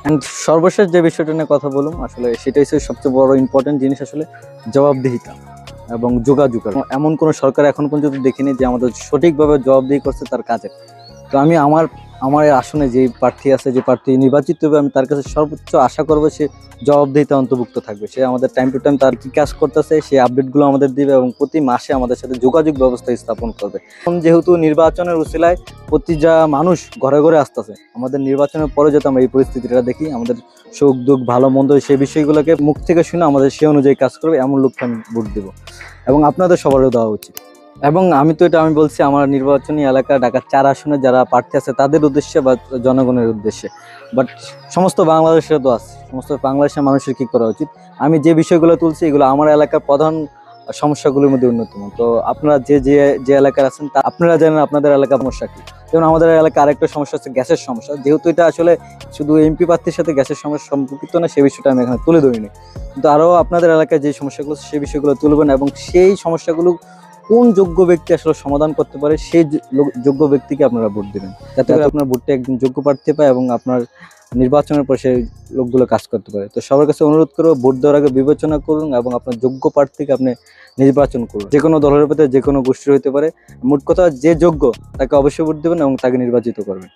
And সর্বশেষ যে বিষয়টা নিয়ে কথা বলুন, আসলে সেটাই হচ্ছে সবচেয়ে বড় ইম্পর্টেন্ট জিনিস, আসলে জবাবদিহিতা এবং যোগাযোগ। এমন কোনো সরকার এখন পর্যন্ত দেখিনি যে আমাদের সঠিকভাবে জবাবদিহি করছে তার কাজে। তো আমি আমার আমার এই আসনে যে প্রার্থী আছে, যে প্রার্থী নির্বাচিত হবে, আমি তার কাছে সর্বোচ্চ আশা করবো সে জবাবদিহিতা অন্তর্ভুক্ত থাকবে। সে আমাদের টাইম টু টাইম তার কি কাজ করতেছে সেই আপডেটগুলো আমাদের দিবে এবং প্রতি মাসে আমাদের সাথে যোগাযোগ ব্যবস্থা স্থাপন করবে। এখন যেহেতু নির্বাচনের উসিলায় প্রতিটা মানুষ ঘরে ঘরে আসতেছে, আমাদের নির্বাচনের পরে যাতে আমরা এই পরিস্থিতিটা দেখি, আমাদের সুখ দুঃখ ভালো মন্দ সেই বিষয়গুলোকে মুখ থেকে শুনে আমাদের সে অনুযায়ী কাজ করবে, এমন লোককে আমি ভোট দেবো এবং আপনাদের সবারও দেওয়া উচিত। এবং আমি বলছি আমার নির্বাচনী এলাকা ঢাকার 4 আসনে যারা প্রার্থী আছে তাদের উদ্দেশ্যে বা জনগণের উদ্দেশ্যে, বাট সমস্ত বাংলাদেশের তো আছে, সমস্ত বাংলাদেশের মানুষের কি করা উচিত। আমি যে বিষয়গুলো তুলছি এগুলো আমার এলাকার প্রধান সমস্যাগুলোর মধ্যে অন্যতম। তো আপনারা যে যে যে এলাকার আছেন তা আপনারা জানেন আপনাদের এলাকার সমস্যা কি। যেমন আমাদের এলাকায় আরেকটা সমস্যা হচ্ছে গ্যাসের সমস্যা, যেহেতু এটা আসলে শুধু এমপি প্রার্থীর সাথে গ্যাসের সমস্যা সম্পর্কিত না, সেই বিষয়টা আমি এখানে তুলে ধরিনি, কিন্তু আরও আপনাদের এলাকায় যে সমস্যাগুলো সেই বিষয়গুলো তুলবেন এবং সেই সমস্যাগুলো কোন যোগ্য ব্যক্তি আসলে সমাধান করতে পারে সেই যোগ্য ব্যক্তিকে আপনারা ভোট দিবেন, যাতে করে আপনার ভোটটা একজন যোগ্য প্রার্থী পায় এবং আপনার নির্বাচনের পর সেই লোকগুলো কাজ করতে পারে। তো সবার কাছে অনুরোধ করবো ভোট দেওয়ার আগে বিবেচনা করুন এবং আপনার যোগ্য প্রার্থীকে আপনি নির্বাচন করুন। যে কোনো দলের ভিতরে যে কোনো গোষ্ঠীর হতে পারে, মোট কথা যে যোগ্য তাকে অবশ্যই ভোট দেবেন এবং তাকে নির্বাচিত করবেন।